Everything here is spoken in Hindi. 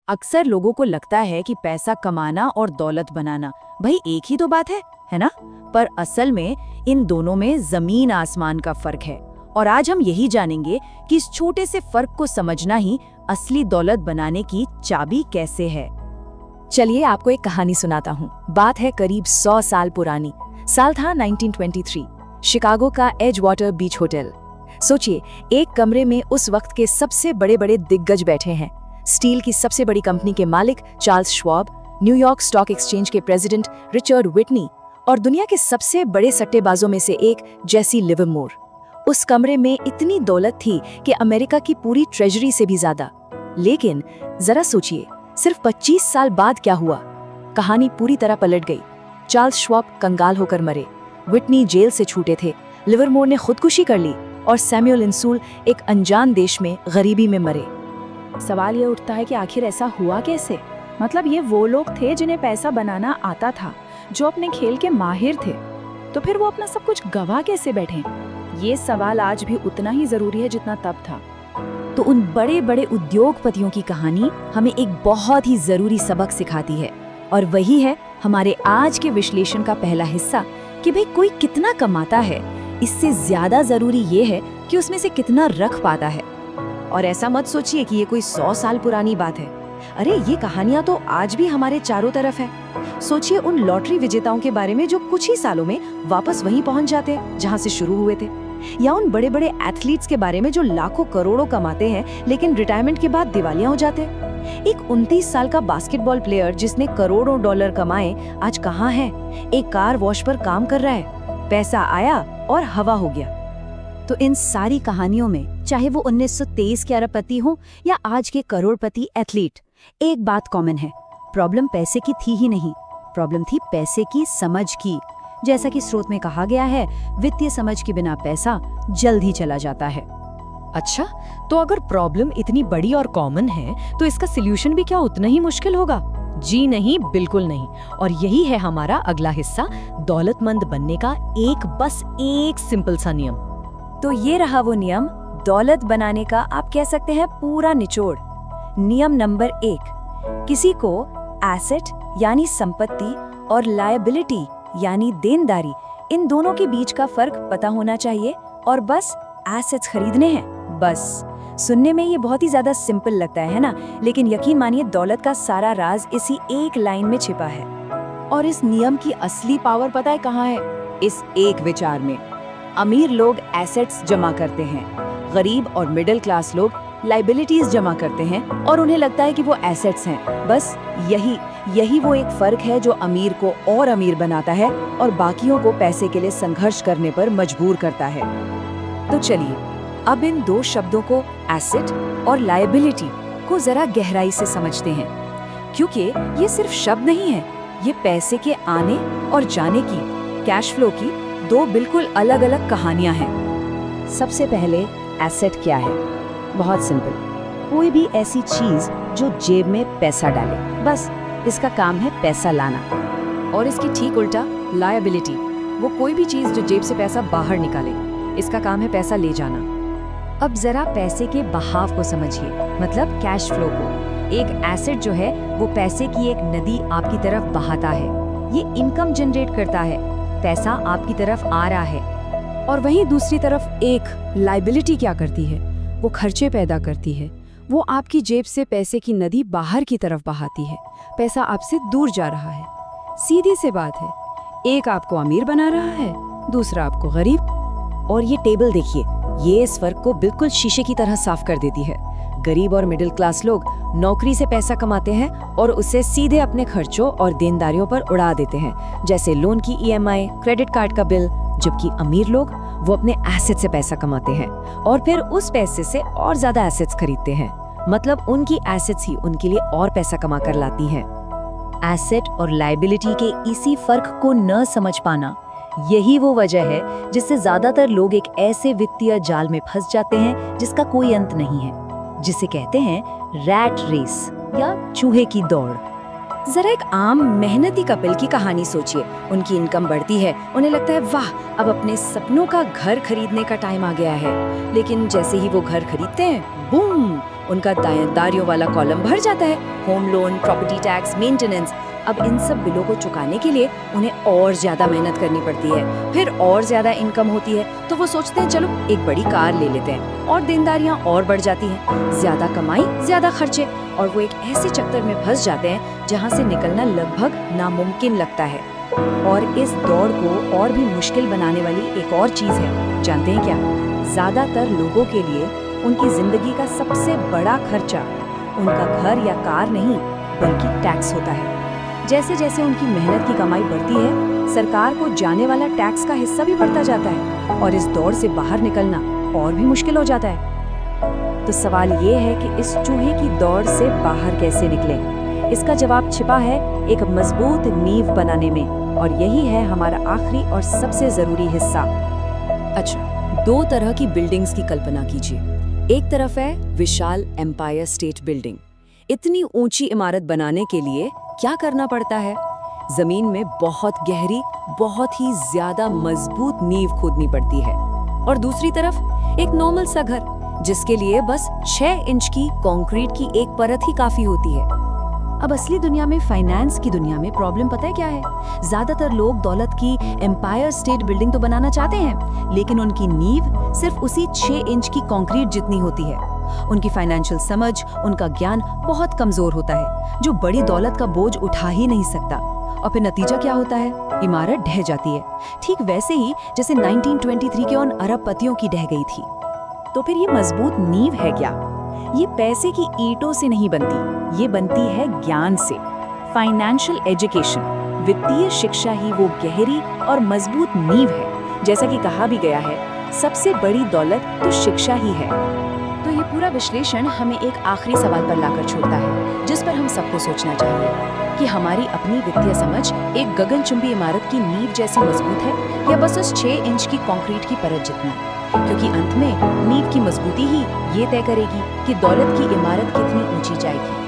अक्सर लोगों को लगता है कि पैसा कमाना और दौलत बनाना भाई एक ही तो बात है ना? पर असल में इन दोनों में जमीन आसमान का फर्क है। और आज हम यही जानेंगे कि इस छोटे से फर्क को समझना ही असली दौलत बनाने की चाबी कैसे है। चलिए आपको एक कहानी सुनाता हूँ। बात है करीब 100 साल पुरानी। साल था 1923। शिकागो का एजवाटर बीच होटल। सोचिए, एक कमरे में उस वक्त के सबसे बड़े बड़े दिग्गज बैठे हैं। स्टील की सबसे बड़ी कंपनी के मालिक Charles Schwab, New York stock exchange के प्रेसिडेंट रिचर्ड व्हिटनी और दुनिया के सबसे बड़े सट्टेबाजों में से एक जेसी लिवरमोर। उस कमरे में इतनी दौलत थी कि अमेरिका की पूरी ट्रेजरी से भी ज्यादा। लेकिन जरा सोचिए, सिर्फ 25 साल बाद क्या हुआ? कहानी पूरी तरह पलट गई। चार्ल्स श्वाब कंगाल होकर मरे, व्हिटनी जेल से छूटे थे, लिवरमोर ने खुदकुशी कर ली और सैमुअल इंसूल एक अनजान देश में गरीबी में मरे। सवाल ये उठता है कि आखिर ऐसा हुआ कैसे? मतलब ये वो लोग थे जिन्हें पैसा बनाना आता था, जो अपने खेल के माहिर थे, तो फिर वो अपना सब कुछ गवा कैसे बैठे? ये सवाल आज भी उतना ही जरूरी है जितना तब था। तो उन बड़े बड़े उद्योगपतियों की कहानी हमें एक बहुत ही जरूरी सबक सिखाती है, और वही है हमारे आज के विश्लेषण का पहला हिस्सा कि भाई कोई कितना कमाता है, इससे ज्यादा जरूरी ये है कि उसमें से कितना रख पाता है। और ऐसा मत सोचिए कि ये कोई 100 साल पुरानी बात है। अरे ये कहानियां तो आज भी हमारे चारों तरफ है। सोचिए उन लॉटरी विजेताओं के बारे में जो कुछ ही सालों में वापस वहीं पहुंच जाते हैं जहां से शुरू हुए थे, या उन बड़े बड़े एथलीट्स के बारे में जो लाखों करोड़ों कमाते हैं लेकिन रिटायरमेंट के बाद दिवालिया हो जाते हैं। एक 29 साल का बास्केटबॉल प्लेयर जिसने करोड़ों डॉलर कमाए आज कहाँ है? एक कार वॉश पर काम कर रहा है। पैसा आया और हवा हो गया। तो इन सारी कहानियों में, चाहे वो 1923 के अरबपति हो या आज के करोड़पति एथलीट, एक बात कॉमन है। प्रॉब्लम पैसे की थी ही नहीं, प्रॉब्लम थी पैसे की समझ की। जैसा कि स्रोत में कहा गया है, वित्तीय समझ के बिना पैसा जल्द ही चला जाता है। अच्छा, तो अगर प्रॉब्लम इतनी बड़ी और कॉमन है तो इसका सलूशन भी क्या उतना ही मुश्किल होगा? जी नहीं, बिल्कुल नहीं। और यही है हमारा अगला हिस्सा, दौलतमंद बनने का बस एक सिंपल सा नियम। तो ये रहा वो नियम, दौलत बनाने का आप कह सकते हैं पूरा निचोड़। नियम नंबर 1, किसी को एसेट यानी संपत्ति और लायबिलिटी यानी देनदारी, इन दोनों के बीच का फर्क पता होना चाहिए और बस एसेट्स खरीदने हैं, बस। सुनने में ये बहुत ही ज्यादा सिंपल लगता है ना? लेकिन यकीन मानिए, दौलत का सारा राज इसी एक लाइन में छिपा है। और इस नियम की असली पावर पता है कहाँ है? इस एक विचार में। अमीर लोग एसेट्स जमा करते हैं, गरीब और मिडिल क्लास लोग लाइबिलिटीज जमा करते हैं और उन्हें लगता है कि वो एसेट्स हैं। बस यही वो एक फर्क है जो अमीर को और अमीर बनाता है और बाकियों को पैसे के लिए संघर्ष करने पर मजबूर करता है। तो चलिए अब इन दो शब्दों को, एसेट और लायबिलिटी, को जरा गहराई से समझते हैं, क्योंकि ये सिर्फ शब्द नहीं है, ये पैसे के आने और जाने की, कैश फ्लो की दो बिल्कुल अलग अलग कहानियां हैं। सबसे पहले एसेट क्या है? बहुत सिंपल, कोई भी ऐसी चीज जो जेब में पैसा डाले, बस इसका काम है पैसा लाना। और इसकी ठीक उल्टा लायबिलिटी, वो कोई भी चीज जो जेब से पैसा बाहर निकाले, इसका काम है पैसा ले जाना। अब जरा पैसे के बहाव को समझिए, मतलब कैश फ्लो को। एक एसेट जो है वो पैसे की एक नदी आपकी तरफ बहाता है, ये इनकम जनरेट करता है, पैसा आपकी तरफ आ रहा है। और वहीं दूसरी तरफ एक लायबिलिटी क्या करती है? वो खर्चे पैदा करती है, वो आपकी जेब से पैसे की नदी बाहर की तरफ बहाती है, पैसा आपसे दूर जा रहा है। सीधी सी बात है, एक आपको अमीर बना रहा है, दूसरा आपको गरीब। और ये टेबल देखिए, ये इस फर्क को बिल्कुल शीशे की तरह साफ कर देती है। गरीब और मिडिल क्लास लोग नौकरी से पैसा कमाते हैं और उसे सीधे अपने खर्चों और देनदारियों पर उड़ा देते हैं, जैसे लोन की ईएमआई, क्रेडिट कार्ड का बिल। जबकि अमीर लोग वो अपने एसेट से पैसा कमाते हैं और फिर उस पैसे से और ज्यादा एसेट्स खरीदते हैं, मतलब उनकी एसेट्स ही उनके लिए और पैसा कमा कर लाती हैं। एसेट और लायबिलिटी के इसी फर्क को न समझ पाना, यही वो वजह है जिससे ज्यादातर लोग एक ऐसे वित्तीय जाल में फंस जाते हैं जिसका कोई अंत नहीं है, जिसे कहते हैं रैट रेस या चूहे की दौड़। जरा एक आम मेहनती कपल की कहानी सोचिए। उनकी इनकम बढ़ती है, उन्हें लगता है वाह, अब अपने सपनों का घर खरीदने का टाइम आ गया है। लेकिन जैसे ही वो घर खरीदते हैं, बूम, उनका दायदारियों वाला कॉलम भर जाता है। Home loan, property tax, maintenance. अब इन सब बिलों को चुकाने के लिए उन्हें और ज्यादा मेहनत करनी पड़ती है। फिर और ज्यादा इनकम होती है तो वो सोचते हैं चलो एक बड़ी कार ले लेते हैं, और देनदारियां और बढ़ जाती हैं। ज्यादा कमाई, ज्यादा खर्चे, और वो एक ऐसे चक्कर में फंस जाते हैं जहां से निकलना लगभग नामुमकिन लगता है। और इस दौड़ को और भी मुश्किल बनाने वाली एक और चीज है, जानते हैं क्या? ज्यादातर लोगों के लिए उनकी जिंदगी का सबसे बड़ा खर्चा उनका घर या कार नहीं बल्कि टैक्स होता है। जैसे जैसे उनकी मेहनत की कमाई बढ़ती है, सरकार को जाने वाला टैक्स का हिस्सा भी बढ़ता जाता है और इस दौड़ से बाहर निकलना और भी मुश्किल हो जाता है। तो सवाल ये है कि इस चूहे की दौड़ से बाहर कैसे निकलें? इसका जवाब छिपा है एक मजबूत नींव बनाने में, और यही है हमारा आखिरी और सबसे जरूरी हिस्सा। अच्छा, 2 तरह की बिल्डिंग्स की कल्पना कीजिए। एक तरफ है विशाल एम्पायर स्टेट बिल्डिंग। इतनी ऊंची इमारत बनाने के लिए क्या करना पड़ता है? जमीन में बहुत गहरी, बहुत ही ज्यादा मजबूत नींव खोदनी पड़ती है। और दूसरी तरफ एक नॉर्मल सा घर, जिसके लिए बस 6 इंच की कंक्रीट की एक परत ही काफी होती है। अब असली दुनिया में, फाइनेंस की दुनिया में प्रॉब्लम पता है क्या है? ज्यादातर लोग दौलत की एम्पायर स्टेट बिल्डिंग तो बनाना चाहते हैं, लेकिन उनकी नींव सिर्फ उसी 6 इंच की कंक्रीट जितनी होती है। उनकी फाइनेंशियल समझ, उनका ज्ञान बहुत कमजोर होता है, जो बड़ी दौलत का बोझ उठा ही नहीं सकता। और फिर नतीजा क्या होता है? इमारत ढह जाती है, ठीक वैसे ही जैसे 1923 के उन अरबपतियों की ढह गई थी। तो फिर ये मजबूत नींव है क्या? ये पैसे की ईंटों से नहीं बनती, ये बनती है ज्ञान से। फाइनेंशियल एजुकेशन, वित्तीय शिक्षा ही वो गहरी और मजबूत नींव है। जैसा कि कहा भी गया है, सबसे बड़ी दौलत तो शिक्षा ही है। तो ये पूरा विश्लेषण हमें एक आखिरी सवाल पर लाकर छोड़ता है, जिस पर हम सबको सोचना चाहिए कि हमारी अपनी वित्तीय समझ एक गगनचुंबी इमारत की नींव जैसी मजबूत है या बस उस 6 इंच की कंक्रीट की परत जितनी? क्योंकि अंत में नींव की मजबूती ही ये तय करेगी कि दौलत की इमारत कितनी ऊंची जाएगी।